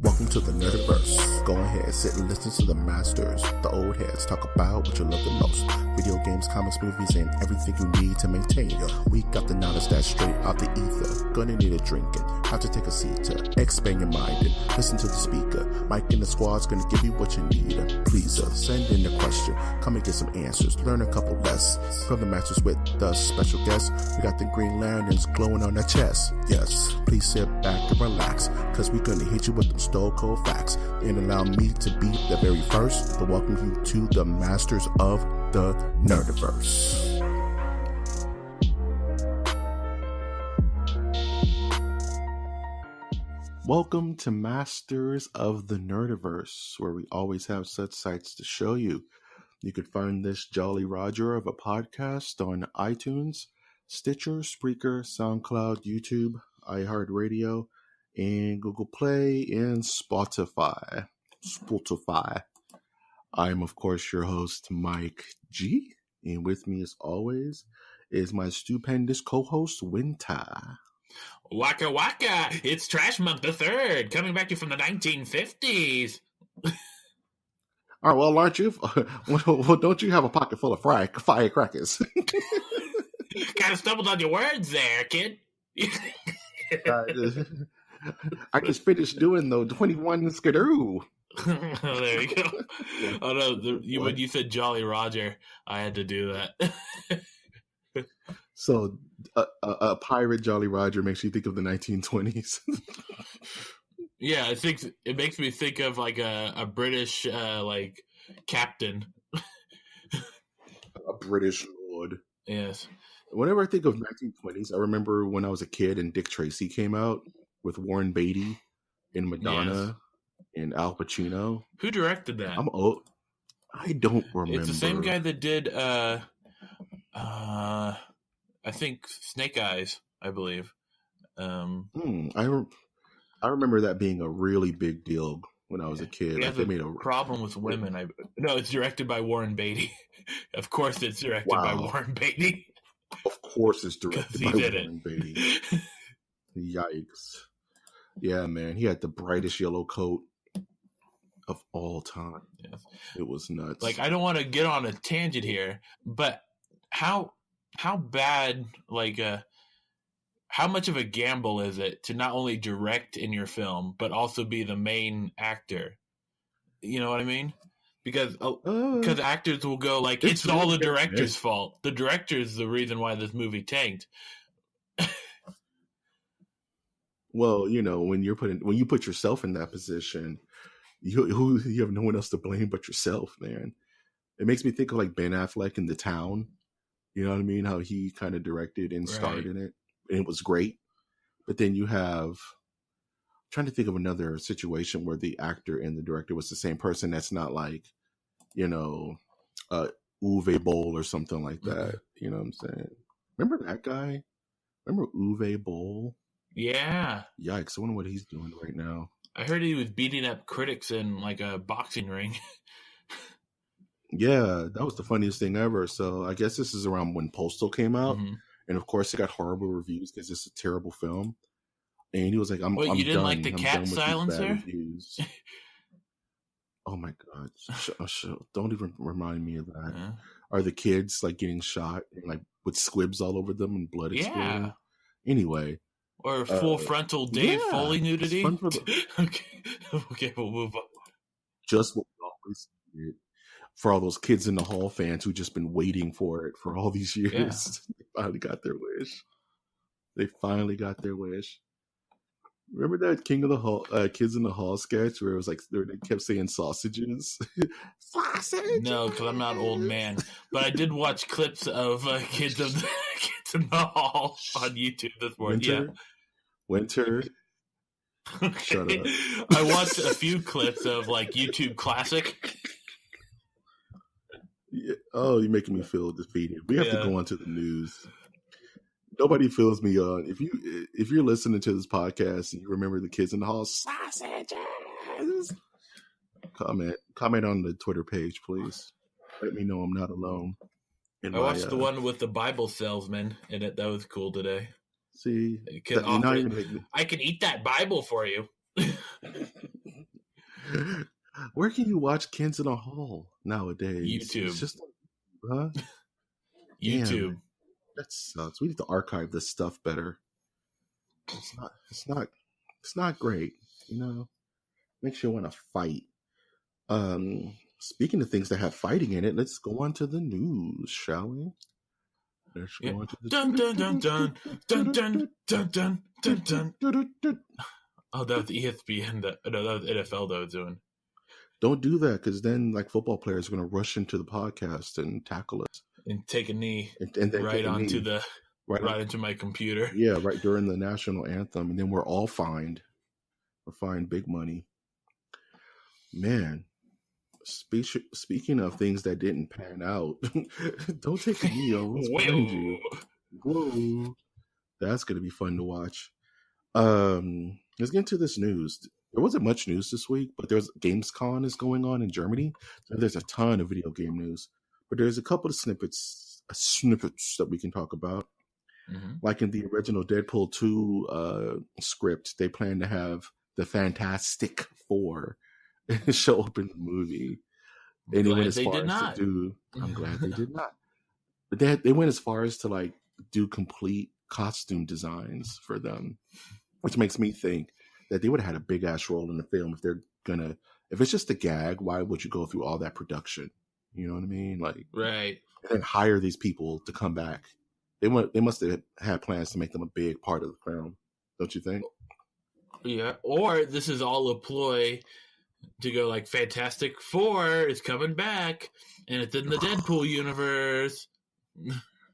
Welcome to the Nerdiverse. Go ahead, sit and listen to the masters, the old heads, talk about what you love the most. Video games, comics, movies, and everything you need to maintain your week. Got the knowledge that's straight out the ether. Gonna need a drink and have to take a seat to expand your mind and listen to the speaker. Mike and the squad's gonna give you what you need. Please send in a question, come and get some answers, learn a couple lessons from the masters with the special guests. We got the green lanterns glowing on their chest. Yes, please sit back and relax, cause we're gonna hit you with them stone cold facts. And allow me to be the very first to welcome you to the masters of the Nerdiverse. Welcome to Masters of the Nerdiverse, where we always have such sights to show you. You could find this Jolly Roger of a podcast on iTunes, Stitcher, Spreaker, SoundCloud, YouTube, iHeartRadio, and Google Play and Spotify. I'm, of course, your host, Mike G. And with me, as always, is my stupendous co-host, Winter. Waka waka! It's Trash Monk the Third, coming back to you from the 1950s. All right, well, aren't you? Well, don't you have a pocket full of firecrackers? Kind of stumbled on your words there, kid. I just finished doing the 21 skidoo. Oh, there you go. Oh no, when you said Jolly Roger, I had to do that. So, a pirate Jolly Roger makes you think of the 1920s. Yeah, I think it makes me think of like a British like captain. A British lord. Yes. Whenever I think of 1920s, I remember when I was a kid and Dick Tracy came out with Warren Beatty and Madonna and Al Pacino. Who directed that? I'm old. I don't remember. It's the same guy that did I think Snake Eyes, I believe. I remember that being a really big deal when I was a kid. Like they made a problem with women. No, it's directed by Warren Beatty. Of course, it's directed by Warren Beatty. Of course, it's directed by Warren Beatty. Yikes! Yeah, man, he had the brightest yellow coat of all time. Yes. It was nuts. Like, I don't want to get on a tangent here, but how bad, like, how much of a gamble is it to not only direct in your film, but also be the main actor? You know what I mean? Because actors will go like, it's all the director's fault. The director's the reason why this movie tanked. Well, you know, when you put yourself in that position, you have no one else to blame but yourself, man. It makes me think of like Ben Affleck in The Town. You know what I mean? How he kind of directed and starred in it. And it was great. But then you have, I'm trying to think of another situation where the actor and the director was the same person. That's not like, you know, Uwe Boll or something like that. You know what I'm saying? Remember that guy? Remember Uwe Boll? Yeah. Yikes. I wonder what he's doing right now. I heard he was beating up critics in like a boxing ring. Yeah, that was the funniest thing ever. So I guess this is around when Postal came out. Mm-hmm. And of course, it got horrible reviews because it's a terrible film. And he was like, I'm done. You didn't like the cat silencer? Oh my God. Don't even remind me of that. Yeah. Are the kids like getting shot and like with squibs all over them and blood exploding? Yeah. Anyway. Or full frontal Dave Foley nudity? Okay, we'll move on. Just what we always did. For all those Kids in the Hall fans who just been waiting for it for all these years. Yeah. They finally got their wish. Remember that King of the Hall, Kids in the Hall sketch where it was like they kept saying sausages? Sausages! No, because I'm not an old man. But I did watch clips of Kids in the Hall on YouTube this morning. Winter. Shut up. I watched a few clips of like YouTube Classic. Yeah. Oh, you're making me feel defeated. We have to go on to the news. Nobody feels me on. If you're listening to this podcast and you remember the Kids in the Hall sausages, comment on the Twitter page, please. Let me know I'm not alone. I watched the one with the Bible salesman in it. That was cool today. See, I can eat that Bible for you. Where can you watch Kids in a Hall nowadays? YouTube. It's just, huh? YouTube. Damn, that sucks. We need to archive this stuff better. It's not great. You know, makes you want to fight. Speaking of things that have fighting in it, let's go on to the news, shall we? Let's go on to the dun dun dun dun dun dun dun dun dun dun. Oh, that was ESPN. No, that was NFL that was doing. Don't do that, because then like football players are going to rush into the podcast and tackle us and take a knee and right onto the right into my computer. Yeah, right during the national anthem, and then we're all fined. We're fined big money. Man, speaking of things that didn't pan out, don't take a knee on what's behind you. Whoa, that's going to be fun to watch. Let's get into this news. There wasn't much news this week, but there's Gamescom is going on in Germany. So there's a ton of video game news, but there's a couple of snippets that we can talk about. Mm-hmm. Like in the original Deadpool 2 script, they plan to have the Fantastic Four show up in the movie. And they went as far as to do. I'm glad they did not. But they went as far as to like do complete costume designs for them, which makes me think that they would have had a big ass role in the film if it's just a gag. Why would you go through all that production? You know what I mean? Like, right? And hire these people to come back. They must have had plans to make them a big part of the film, don't you think? Yeah. Or this is all a ploy to go like Fantastic Four is coming back, and it's in the Deadpool universe.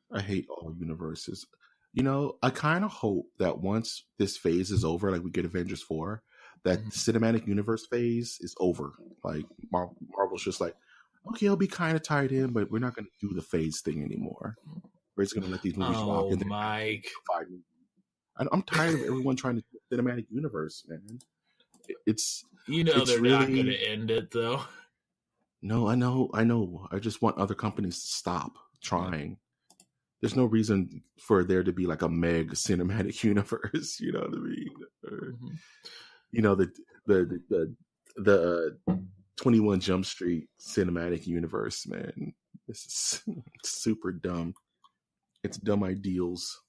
I hate all universes. You know, I kind of hope that once this phase is over, like we get Avengers 4, that the cinematic universe phase is over. Like Marvel's just like, okay, it'll be kind of tied in, but we're not going to do the phase thing anymore. We're just going to let these movies rock. Oh, Mike. I'm tired of everyone trying to do the cinematic universe, man. It's they're really not going to end it, though. No, I know. I just want other companies to stop trying. There's no reason for there to be like a Meg cinematic universe. You know what I mean? Or, you know, the 21 Jump Street cinematic universe, man. This is super dumb. It's dumb ideals.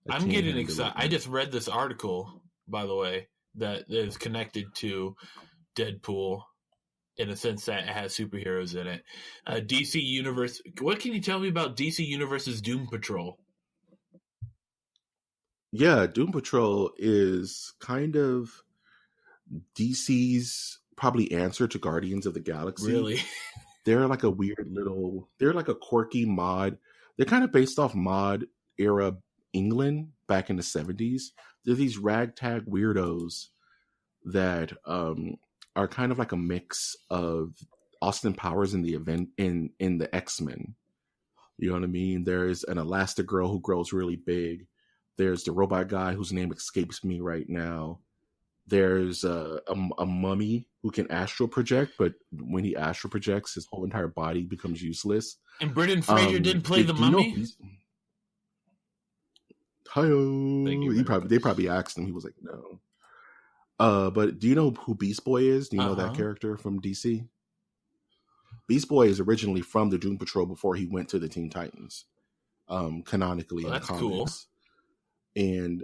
I'm getting excited. I just read this article, by the way, that is connected to Deadpool in a sense that it has superheroes in it. DC Universe. What can you tell me about DC Universe's Doom Patrol? Yeah, Doom Patrol is kind of DC's probably answer to Guardians of the Galaxy. Really? They're like a they're like a quirky mod. They're kind of based off mod era England back in the 70s. They're these ragtag weirdos that are kind of like a mix of Austin Powers in the event in the X-Men. You know what I mean? There's an Elastigirl who grows really big. There's the robot guy whose name escapes me right now. There's a mummy who can astral project, but when he astral projects, his whole entire body becomes useless. And Brendan Fraser didn't play the mummy? Hi-yo. They probably asked him. He was like, no. But do you know who Beast Boy is? Do you know that character from DC? Beast Boy is originally from the Doom Patrol before he went to the Teen Titans, canonically in the comics. Cool. And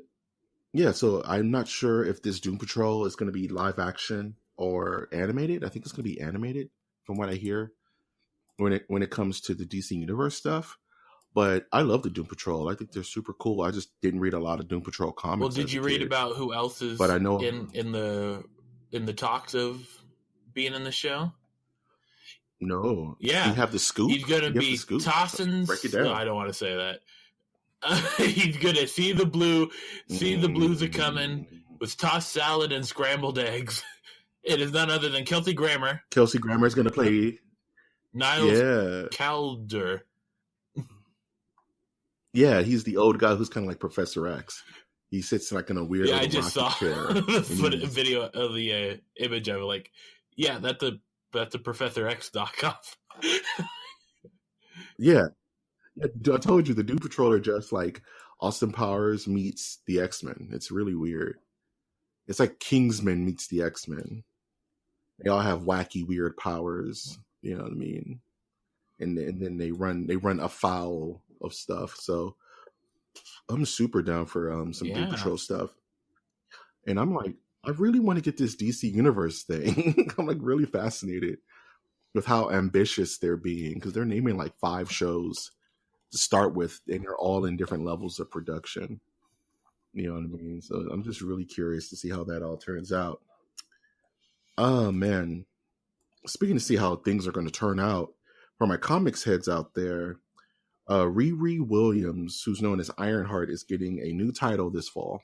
yeah, so I'm not sure if this Doom Patrol is going to be live action or animated. I think it's going to be animated, from what I hear, when it comes to the DC Universe stuff. But I love the Doom Patrol. I think they're super cool. I just didn't read a lot of Doom Patrol comics. Well, did you read about who else is I know in the talks of being in the show? No. Yeah. You have the scoop? He's going to be tossing... Break it down. No, I don't want to say that. He's going to see the blues are coming with tossed salad and scrambled eggs. It is none other than Kelsey Grammer. Kelsey Grammer is going to play... Niles Calder. Yeah, he's the old guy who's kind of like Professor X. He sits like in a weird I just saw chair. the video of the image of it. Like, yeah, that's the Professor X knockoff. Yeah. I told you, the Doom Patrol are just like Austin Powers meets the X-Men. It's really weird. It's like Kingsman meets the X-Men. They all have wacky, weird powers. You know what I mean? And then they run afoul of stuff. So I'm super down for some Doom Yeah. Patrol stuff. And I'm like, I really want to get this DC Universe thing. I'm like really fascinated with how ambitious they're being, because they're naming like 5 shows to start with, and they're all in different levels of production. You know what I mean? So I'm just really curious to see how that all turns out. Oh man. Speaking to see how things are going to turn out, for my comics heads out there, Riri Williams, who's known as Ironheart, is getting a new title this fall.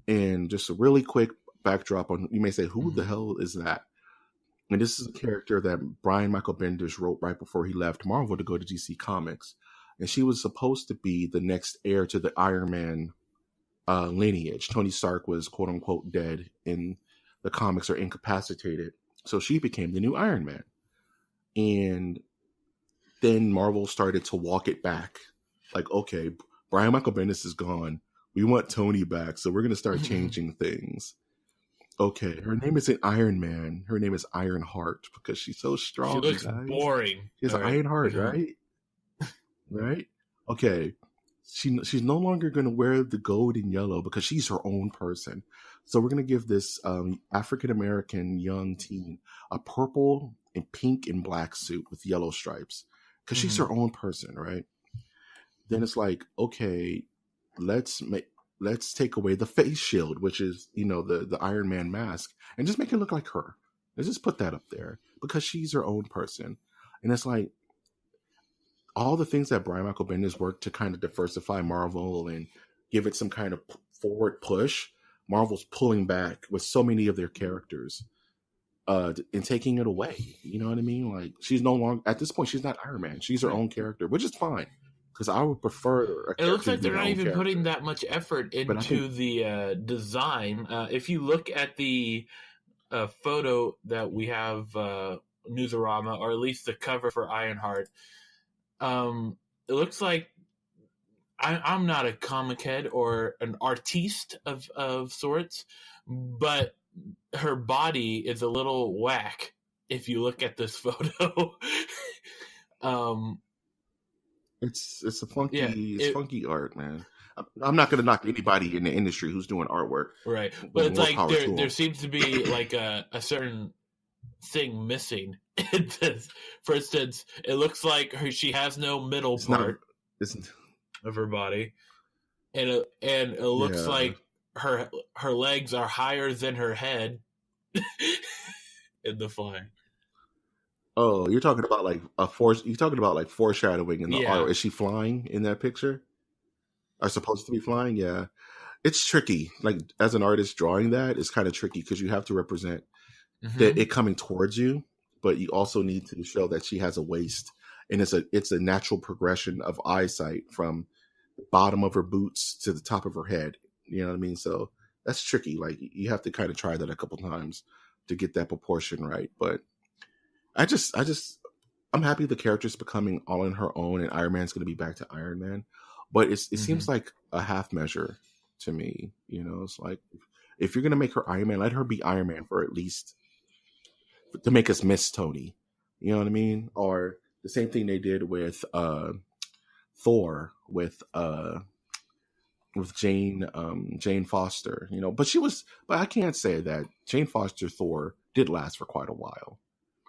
And just a really quick backdrop on, you may say, who the hell is that? And this is a character that Brian-Michael-Bendis wrote right before he left Marvel to go to DC Comics. And she was supposed to be the next heir to the Iron Man lineage. Tony Stark was quote unquote dead in the comics, or incapacitated. So she became the new Iron Man. And then Marvel started to walk it back. Like, okay, Brian-Michael-Bendis is gone. We want Tony back. So we're going to start changing things. Okay, her name isn't Iron Man. Her name is Ironheart, because she's so strong. She looks guys. boring. She's an Ironheart, right? Right? Okay. She's no longer going to wear the gold and yellow, because she's her own person. So we're going to give this African-American young teen a purple and pink and black suit with yellow stripes, because she's her own person, right? Then it's like, okay, let's take away the face shield, which is, the Iron Man mask, and just make it look like her. Let's just put that up there, because she's her own person. And it's like, all the things that Brian-Michael-Bendis worked to kind of diversify Marvel and give it some kind of forward push, Marvel's pulling back with so many of their characters and taking it away. You know what I mean? Like, she's no longer, at this point, she's not Iron Man. She's her own character, which is fine. Because I would prefer. It looks like they're not even putting that much effort into the design. If you look at the photo that we have, Newsarama, or at least the cover for Ironheart, it looks like I'm not a comic head or an artiste of sorts, but her body is a little whack if you look at this photo. It's a funky art, man. I'm not going to knock anybody in the industry who's doing artwork, right? But it's like there seems to be like a certain thing missing. For instance, it looks like she has no middle part of her body, and it looks like her legs are higher than her head in the flying. Oh, you're talking about like you're talking about like foreshadowing in the art. Is she flying in that picture? Are supposed to be flying? Yeah. It's tricky. Like, as an artist drawing that, it's kind of tricky, because you have to represent it coming towards you, but you also need to show that she has a waist, and it's a natural progression of eyesight from the bottom of her boots to the top of her head. You know what I mean? So that's tricky. Like, you have to kind of try that a couple times to get that proportion right. But I'm happy the character's becoming all on her own, and Iron Man's going to be back to Iron Man. But it seems like a half measure to me. It's like, if you're going to make her Iron Man, let her be Iron Man for at least to make us miss Tony. You know what I mean? Or the same thing they did with Thor with Jane Foster. But I can't say that Jane Foster Thor did last for quite a while.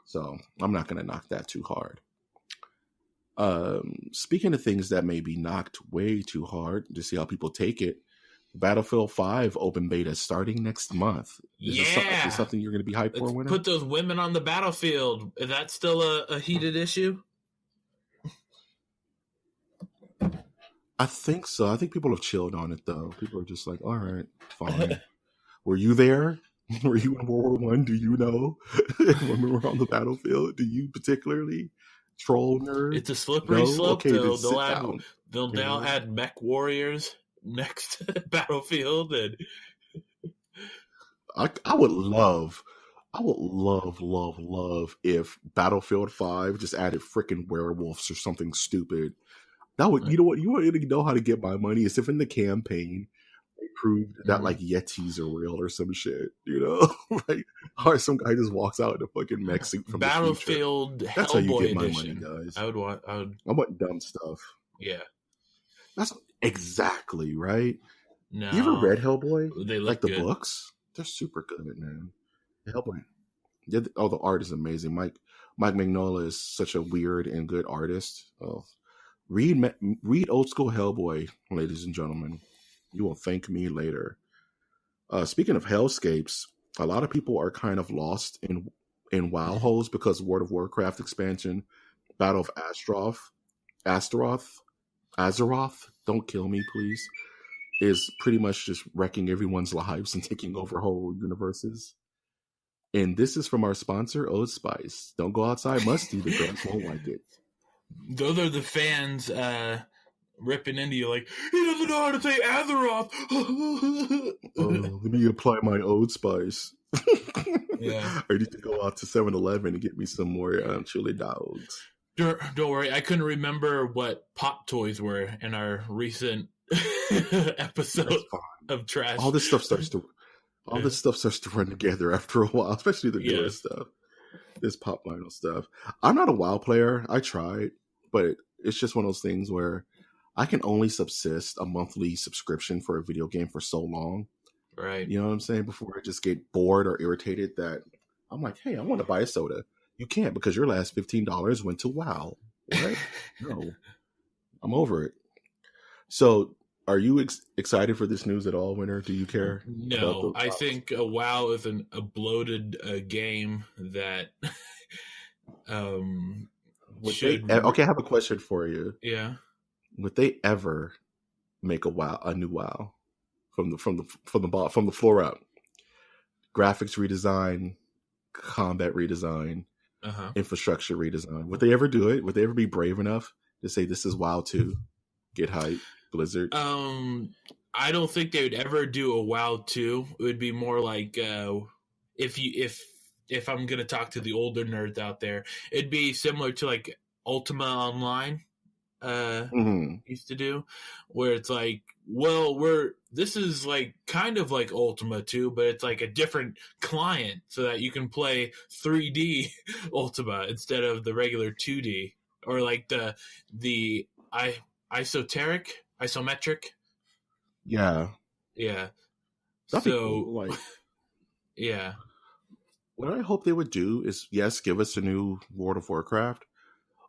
So I'm not going to knock that too hard. Speaking of things that may be knocked way too hard, to see how people take it, Battlefield 5 open beta starting next month. Is this something you're going to be hyped for, Winner? Put those women on the battlefield. Is that still a heated issue? I think so. I think people have chilled on it, though. People are just like, all right, fine. Were you there? Were you in World War I? Do you know? When we were on the battlefield, do you particularly? Troll nerd? It's a slippery slope, okay, though. They'll now add mech warriors next to the battlefield. And I would love if Battlefield 5 just added freaking werewolves or something stupid. That would, you know what? You already know how to get my money. Is if in the campaign proved that like Yetis are real or some shit, you know? Like, or some guy just walks out in a fucking mech suit from Battlefield the future. That's how you Hellboy get my edition. money, guys. I would. I want dumb stuff. Yeah. That's exactly right. No. You ever read Hellboy? They look like the good. books? They're super good, man. Hellboy. Yeah, the art is amazing. Mike Mignola is such a weird and good artist. Oh, read old school Hellboy, ladies and gentlemen. You will thank me later. Speaking of hellscapes, a lot of people are kind of lost in WoW holes because World of Warcraft expansion, Battle of Azeroth, don't kill me, please, is pretty much just wrecking everyone's lives and taking over whole universes. And this is from our sponsor, Old Spice. Don't go outside musty. The girls won't like it. Those are the fans ripping into you like, he doesn't know how to say Azeroth. Let me apply my Old Spice. Yeah. I need to go out to 7-Eleven and get me some more chili dogs. Don't worry. I couldn't remember what pop toys were in our recent episode of Trash. All this stuff starts to run together after a while, especially the newer stuff. This pop vinyl stuff. I'm not a WoW player. I tried, but it's just one of those things where I can only subsist a monthly subscription for a video game for so long. Right. You know what I'm saying? Before I just get bored or irritated that I'm like, hey, I want to buy a soda. You can't because your last $15 went to WoW. What? No. I'm over it. So, are you excited for this news at all, Winter? Do you care? No, I think WoW is a bloated game that should. Okay, I have a question for you. Yeah. Would they ever make a new WoW from the floor up? Graphics redesign, combat redesign, infrastructure redesign. Would they ever do it? Would they ever be brave enough to say this is WoW 2? Get hype, Blizzard. I don't think they would ever do a WoW 2. It would be more like if I'm gonna talk to the older nerds out there, it'd be similar to like Ultima Online used to do, where it's like, well, this is like kind of like Ultima 2, but it's like a different client so that you can play 3D Ultima instead of the regular 2D, or like the isometric. Yeah. That'd be cool. Like, yeah. What I hope they would do is, yes, give us a new World of Warcraft,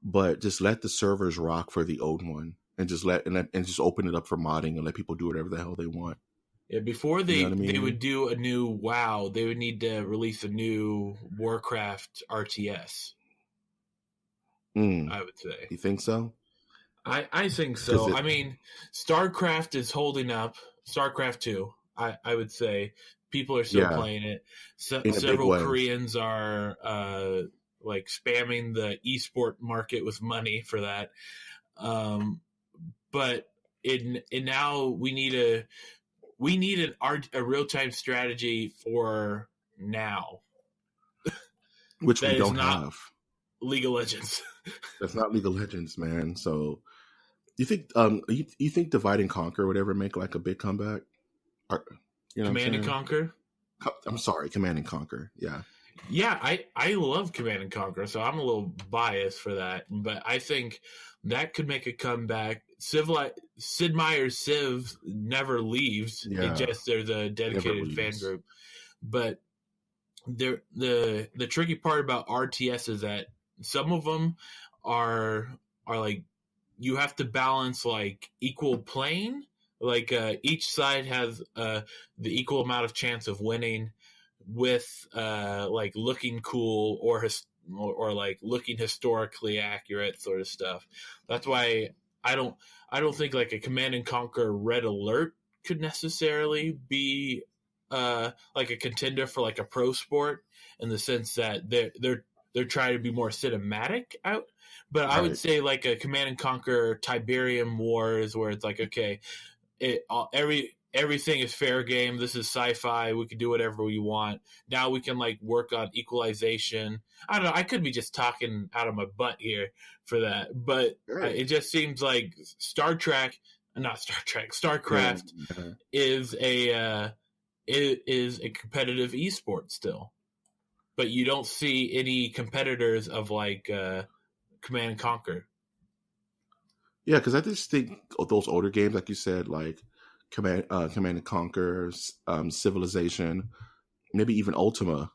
but just let the servers rock for the old one, and just just open it up for modding and let people do whatever the hell they want. Yeah, before they would do a new WoW, they would need to release a new Warcraft RTS. I would say. You think so? I think so. I mean, StarCraft is holding up. StarCraft 2, I would say. People are still playing it. Several Koreans are like spamming the eSport market with money for that. But now we need a real-time strategy for now. Which we don't have. League of Legends. That's not League of Legends, man. So you think you think Divide and Conquer would ever make like a big comeback? Command and Conquer? I'm sorry, Command and Conquer. Yeah. Yeah, I love Command and Conquer, so I'm a little biased for that. But I think that could make a comeback. Sid Meier's Civ never leaves. Yeah. There's a dedicated fan group. But the tricky part about RTS is that some of them are like, you have to balance like equal playing. Like each side has the equal amount of chance of winning with like looking cool or like looking historically accurate sort of stuff. That's why I don't think like a Command and Conquer Red Alert could necessarily be like a contender for like a pro sport, in the sense that they're trying to be more cinematic out. But I would say like a Command and Conquer Tiberium Wars, where it's like, okay, everything is fair game. This is sci-fi. We can do whatever we want. Now we can like work on equalization. I don't know. I could be just talking out of my butt here for that, but it just seems like Star Trek not Star Trek. Yeah, StarCraft yeah. is a competitive esport still, but you don't see any competitors of like Command and Conquer. Yeah, because I just think of those older games, like you said, like Command and Conquer, Civilization, maybe even Ultima,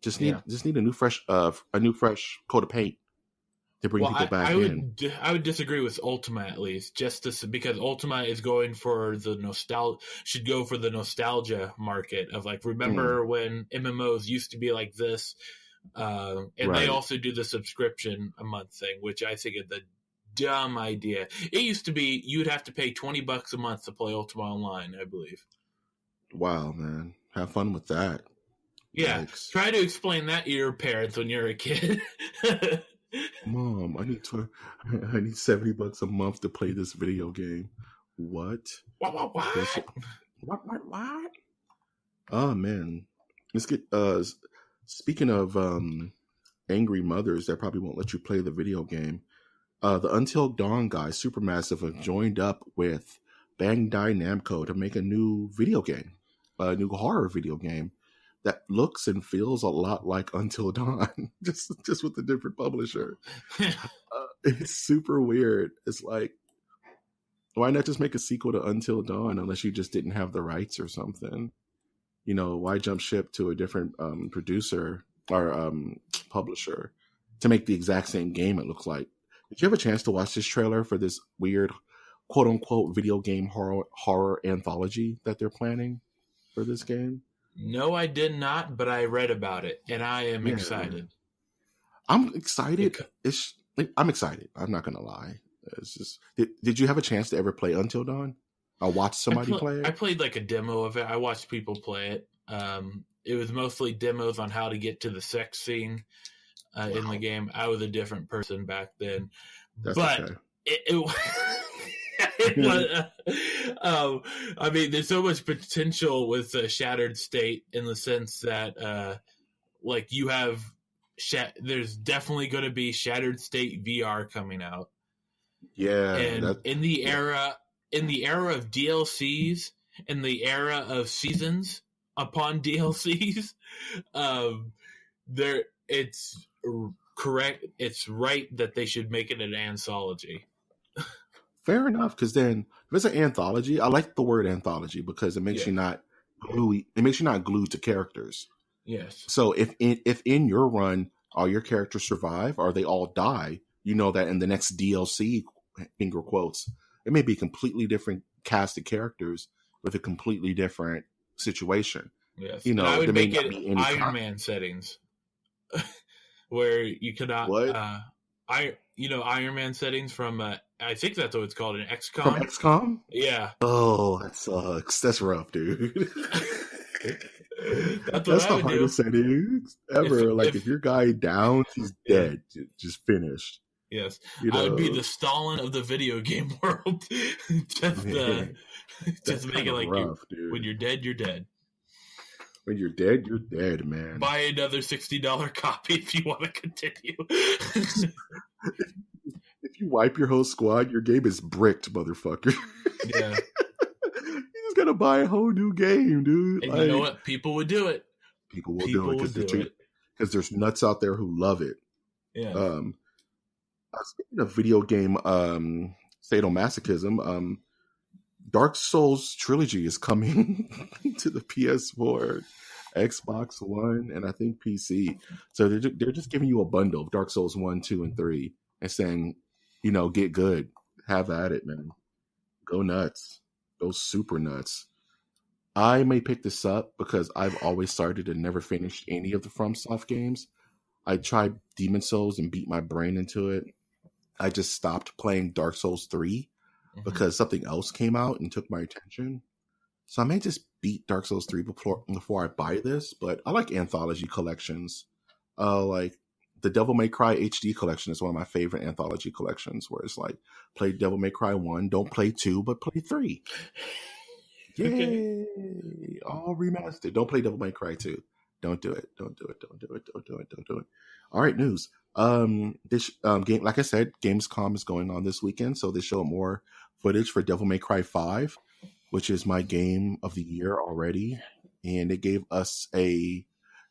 Yeah. just need a new fresh coat of paint to bring Well, people I back in. would disagree with Ultima at least, because Ultima is going for the should go for the nostalgia market of like, remember when MMOs used to be like this, and they Right. also do the subscription a month thing, which I think is the dumb idea. It used to be you'd have to pay $20 a month to play Ultima Online, I believe. Wow, man, have fun with that. Yeah, Yikes. try to explain that to your parents when you're a kid. Mom, I need $70 a month to play this video game. What? What? What? Oh man, let's get. Speaking of angry mothers that probably won't let you play the video game, the Until Dawn guys, Supermassive, have joined up with Bandai Namco to make a new video game, a new horror video game that looks and feels a lot like Until Dawn, just with a different publisher. It's super weird. It's like, why not just make a sequel to Until Dawn unless you just didn't have the rights or something? You know, why jump ship to a different producer or publisher to make the exact same game? It looks like. Did you have a chance to watch this trailer for this weird, quote unquote, video game horror anthology that they're planning for this game? No, I did not, but I read about it, and I am excited. I'm excited. I'm excited. I'm not gonna lie. It's just, did you have a chance to ever play Until Dawn? I watched somebody play it. I played like a demo of it. I watched people play it. It was mostly demos on how to get to the sex scene in the game. I was a different person back then. That's but okay. it was, I mean, there's so much potential with Shattered State in the sense that like you have there's definitely going to be Shattered State VR coming out. Yeah. And in the era of DLCs, in the era of seasons upon DLCs, it's correct. It's right that they should make it an anthology. Fair enough, because then if it's an anthology, I like the word anthology because it makes you not gluey. It makes you not glued to characters. Yes. So if in your run all your characters survive or they all die, you know that in the next DLC, finger quotes, it may be a completely different cast of characters with a completely different situation. Yes. You know, and I would make it Iron Iron Man settings where you cannot. What? Iron Man settings from I think that's what it's called, an XCOM. From XCOM? Yeah. Oh, that sucks. That's rough, dude. That's the hardest settings ever. If your guy down, he's dead. Just finished. Yes. I would be the Stalin of the video game world. just make it like rough, dude. When you're dead, you're dead. When you're dead, you're dead, man. Buy another $60 copy if you want to continue. If you wipe your whole squad, your game is bricked, motherfucker. Yeah. You just gotta buy a whole new game, dude. And you know what? People would do it. People will do it because there's nuts out there who love it. Yeah. Speaking of video game sadomasochism, Dark Souls Trilogy is coming to the PS4, Xbox One, and I think PC. So they're just giving you a bundle of Dark Souls 1, 2, and 3 and saying, get good. Have at it, man. Go nuts. Go super nuts. I may pick this up because I've always started and never finished any of the FromSoft games. I tried Demon Souls and beat my brain into it. I just stopped playing Dark Souls 3 because something else came out and took my attention. So I may just beat Dark Souls 3 before I buy this, but I like anthology collections. Like the Devil May Cry HD collection is one of my favorite anthology collections where it's like, play Devil May Cry 1, don't play 2, but play 3. Yay! Okay. All remastered. Don't play Devil May Cry 2. Don't do it. Don't do it. Don't do it. Don't do it. Don't do it. All right, news. This game, like I said, Gamescom is going on this weekend, so they show more footage for Devil May Cry 5, which is my game of the year already. And they gave us a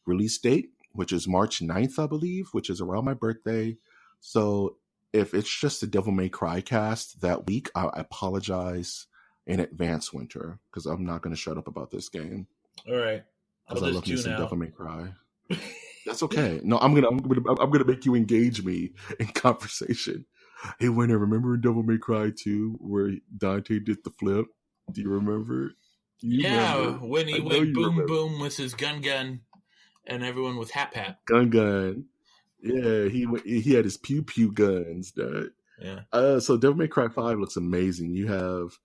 release date, which is March 9th, I believe, which is around my birthday. So if it's just the Devil May Cry cast that week, I apologize in advance, Winter, because I'm not going to shut up about this game. All right. Because I love me some Devil May Cry. That's okay. No, I'm gonna make you engage me in conversation. Hey, Winter, remember in Devil May Cry 2 where Dante did the flip? Do you remember? Remember? When he went boom boom with his gun, and everyone with hat. Gun. Yeah, he had his pew guns. That. Yeah. So Devil May Cry 5 looks amazing. You have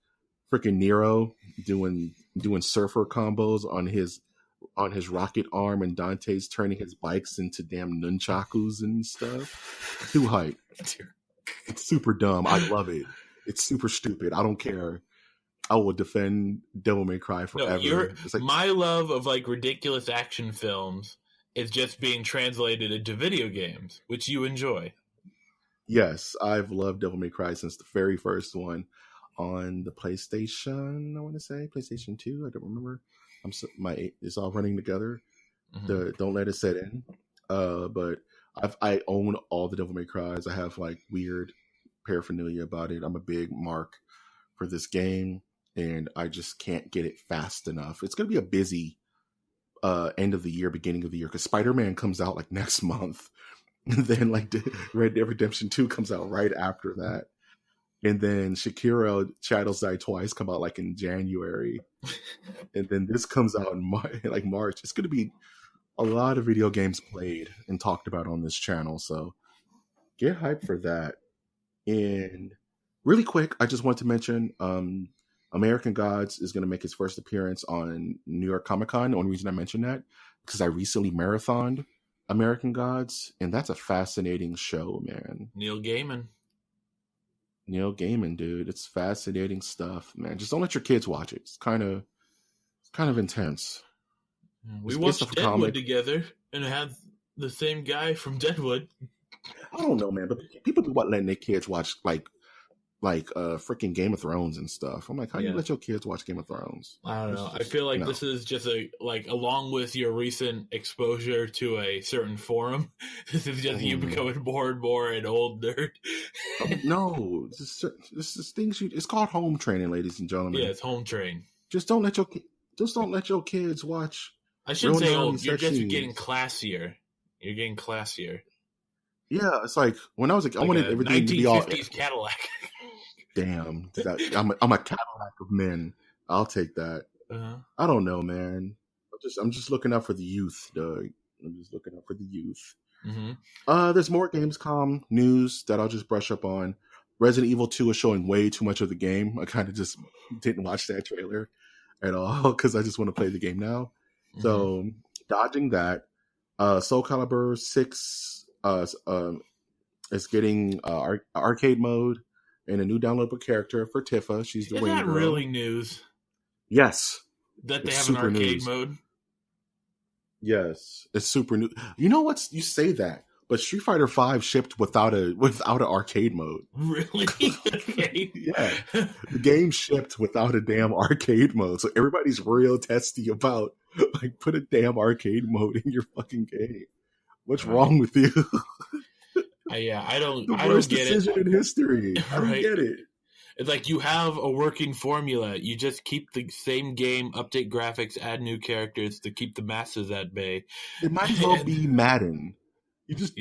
freaking Nero doing surfer combos on his rocket arm, and Dante's turning his bikes into damn nunchakus and stuff. Too hype. It's super dumb. I love it. It's super stupid. I don't care. I will defend Devil May Cry forever. No, my love of like ridiculous action films is just being translated into video games, which you enjoy. Yes, I've loved Devil May Cry since the very first one on the PlayStation. I want to say PlayStation 2. I don't remember. It's all running together. Mm-hmm. Don't let it set in. But I own all the Devil May Cries. I have like weird paraphernalia about it. I'm a big mark for this game, and I just can't get it fast enough. It's going to be a busy end of the year, beginning of the year, because Spider-Man comes out like next month, and then like Red Dead Redemption 2 comes out right after that, and then Shakira Shadows Die Twice come out like in January, and then this comes out in March. It's going to be a lot of video games played and talked about on this channel, so get hyped for that. And really quick, I just want to mention American Gods is going to make his first appearance on New York Comic Con. The only reason I mention that because I recently marathoned American Gods, and that's a fascinating show, man. Neil Gaiman, dude. It's fascinating stuff, man. Just don't let your kids watch it. It's kind of intense. We watched Deadwood together and had the same guy from Deadwood. I don't know, man, but people be letting their kids watch like freaking Game of Thrones and stuff. I'm like, how do you let your kids watch Game of Thrones? I don't know. I feel like this is just along with your recent exposure to a certain forum, this is just you becoming more and more an old nerd. No, this is things it's called home training, ladies and gentlemen. Yeah, it's home train. Just don't let your kids watch. I shouldn't say old. You're getting classier. You're getting classier. Yeah, it's like when I was I wanted everything to be all 1950s Cadillac. Damn, I'm a Cadillac of men. I'll take that. Uh-huh. I don't know, man. I'm just looking out for the youth, Doug. I'm just looking out for the youth. Mm-hmm. There's more Gamescom news that I'll just brush up on. Resident Evil 2 is showing way too much of the game. I kind of just didn't watch that trailer at all because I just want to play the game now. Mm-hmm. So dodging that, Soul Calibur 6 is getting arcade mode and a new downloadable character for Tifa. She's the winner. Is that really news? Yes. That they have an arcade mode? Yes. It's super new. You know what? You say that, but Street Fighter V shipped without an arcade mode. Really? Okay. Yeah. The game shipped without a damn arcade mode. So everybody's real testy about like put a damn arcade mode in your fucking game. What's wrong with you? I don't the I worst don't get decision it. in history. I don't get it. It's like you have a working formula. You just keep the same game, update graphics, add new characters to keep the masses at bay. It might as well be Madden. You just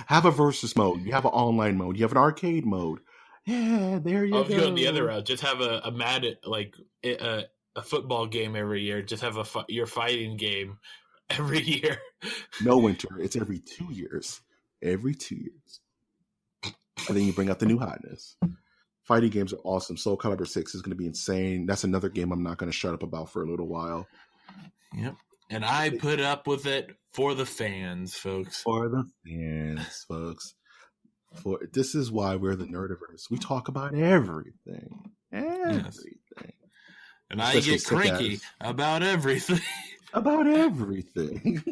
have a versus mode. You have an online mode. You have an arcade mode. Yeah, there you go. If you go the other route, just have a Madden, like a football game every year. Just have your fighting game every year. No, Winter. It's every 2 years. Every 2 years. And then you bring out the new hotness. Fighting games are awesome. Soul Calibur 6 is going to be insane. That's another game I'm not going to shut up about for a little while. Yep. And I put up with it for the fans, folks. For the fans, folks. This is why we're the Nerdiverse. We talk about everything. Everything. Yes. And I get cranky about everything. About everything.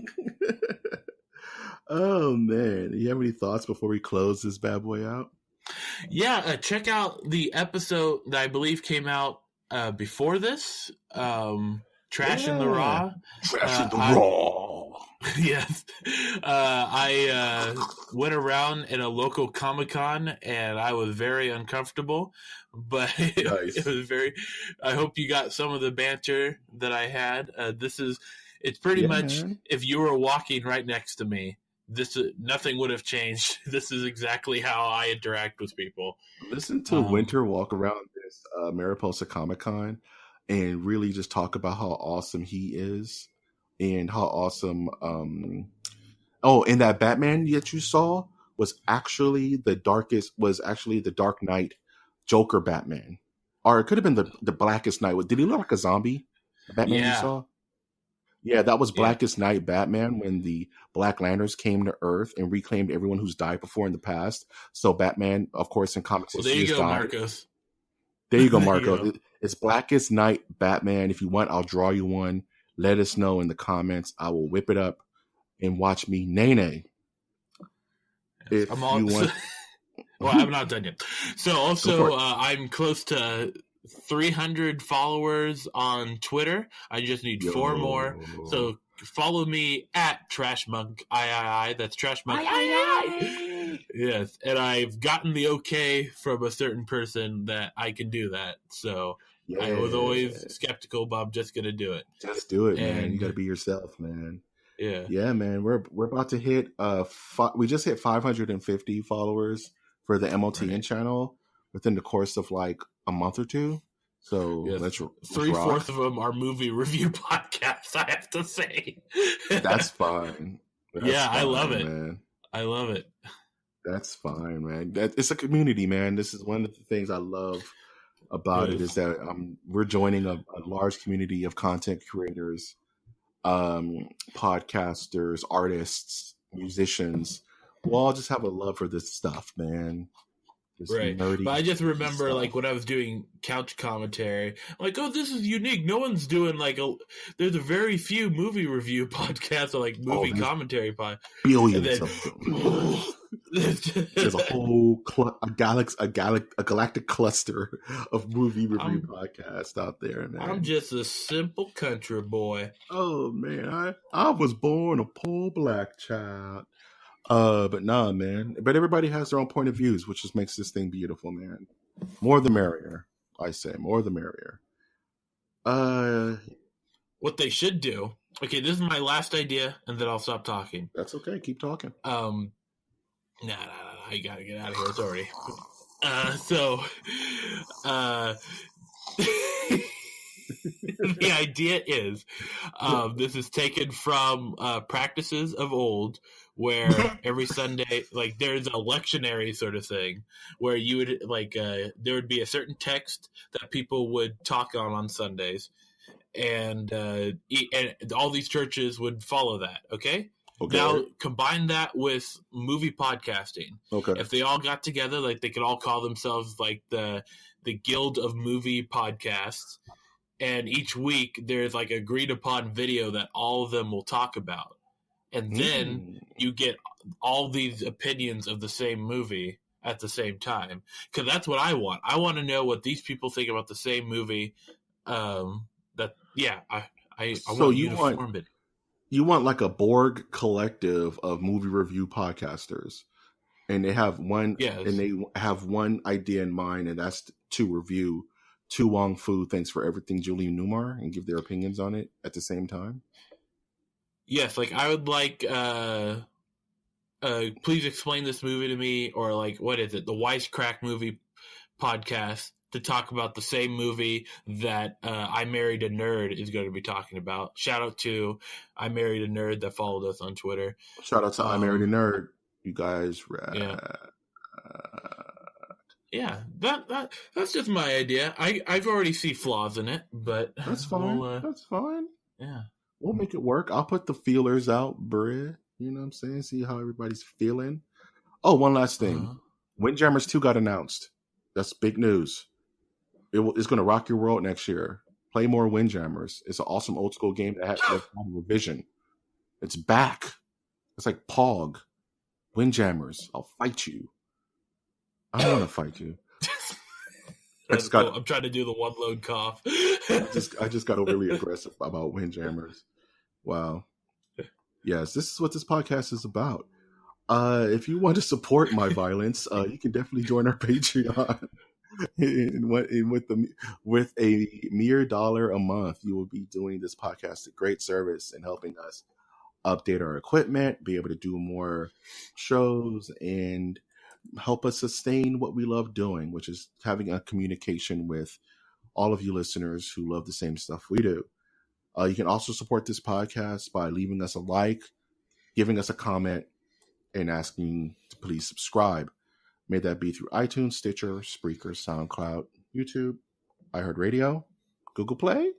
Oh, man. Do you have any thoughts before we close this bad boy out? Yeah, check out the episode that I believe came out before this. Trash in the Yeah. Raw. Trash in the Raw. Yes. I went around in a local Comic-Con and I was very uncomfortable, but it Nice. was very, I hope you got some of the banter that I had. It's pretty Yeah, much, man. if you were walking right next to me, nothing would have changed. This is exactly how I interact with people. Listen to Winter walk around this Mariposa Comic Con and really just talk about how awesome he is and how awesome. And that Batman that you saw was actually the Dark Knight Joker Batman, or it could have been the Blackest Night. Did he look like a zombie? The Batman you Yeah. saw? Yeah, that was Yeah. Blackest Night Batman when the Black Lanterns came to Earth and reclaimed everyone who's died before in the past. So Batman, of course, in comics Well, history, there you has go, died. Marcos. There you go, There you Marco. go. It's Blackest Night Batman. If you want, I'll draw you one. Let us know in the comments. I will whip it up and watch me nay. If I'm all, you want. well, I'm not done yet. So Go for also, it. I'm close to 300 followers on Twitter. I just need 4 more. So follow me at TrashMug III. That's TrashMug III. Yes, and I've gotten the okay from a certain person that I can do that. So Yeah. I was always skeptical, but I'm just gonna do it. Just do it, man. You And got to be yourself, man. yeah, Yeah, man. We're about to hit. We just hit 550 followers for the MOTN Right. channel within the course of like a month or two. So yes. let's 3/4 of them are movie review podcasts. I have to say, That's fine. Yeah, I love it. man. I love it. That's fine, man. It's a community, man. This is one of the things I love about it is that we're joining a large community of content creators, podcasters, artists, musicians who all just have a love for this stuff, man. This Right. nerdy But I just remember stuff. like when I was doing couch commentary, I'm like, oh, this is unique. No one's doing there's a very few movie review podcasts or like movie commentary podcasts. Billions of them. There's a whole a galactic cluster of movie review podcasts out there, man. I'm just a simple country boy. Oh man, I was born a poor black child. But nah, man. But everybody has their own point of views, which just makes this thing beautiful, man. More the merrier, I say. More the merrier. What they should do. Okay, this is my last idea, and then I'll stop talking. That's okay. Keep talking. Nah. I gotta get out of here. It's already. The idea is, this is taken from practices of old, where every Sunday, like there's a lectionary sort of thing, where you would there would be a certain text that people would talk on Sundays, and all these churches would follow that. Okay. Now combine that with movie podcasting. Okay. If they all got together, like they could all call themselves like the Guild of Movie Podcasts, and each week there's like agreed upon video that all of them will talk about, and then you get all these opinions of the same movie at the same time. Because that's what I want. I want to know what these people think about the same movie. I want you to form it. You want like a Borg collective of movie review podcasters, and they have one, and they have one idea in mind, and that's to review Tu Wong Fu, Thanks for Everything, Julian Newmar, and give their opinions on it at the same time. Yes, like I would like, please explain this movie to me, or like, what is it, the Wisecrack Movie Podcast, to talk about the same movie that I Married a Nerd is going to be talking about. Shout out to I Married a Nerd that followed us on Twitter. Shout out to I Married a Nerd. You guys rad. Yeah, that's just my idea. I've already see flaws in it, but that's fine. That's fine. Yeah, we'll make it work. I'll put the feelers out, bruh. You know what I'm saying? See how everybody's feeling. Oh, one last thing. Windjammers 2 got announced. That's big news. It's going to rock your world next year. Play more Windjammers. It's an awesome old school game that has a revision. It's back. It's like Pog. Windjammers. I'll fight you. I don't want to fight you. Cool. I'm trying to do the one load cough. I just got overly aggressive about Windjammers. Wow. Yes, this is what this podcast is about. If you want to support my violence, you can definitely join our Patreon. With a mere $1 a month, you will be doing this podcast a great service and helping us update our equipment, be able to do more shows, and help us sustain what we love doing, which is having a communication with all of you listeners who love the same stuff we do. You can also support this podcast by leaving us a like, giving us a comment, and asking to please subscribe. May that be through iTunes, Stitcher, Spreaker, SoundCloud, YouTube, iHeartRadio, Google Play,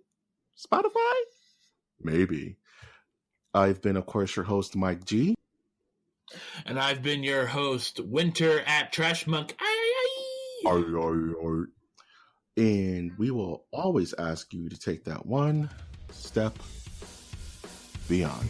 Spotify? Maybe. I've been, of course, your host, Mike G. And I've been your host, Winter at Trashmonk. And we will always ask you to take that one step beyond.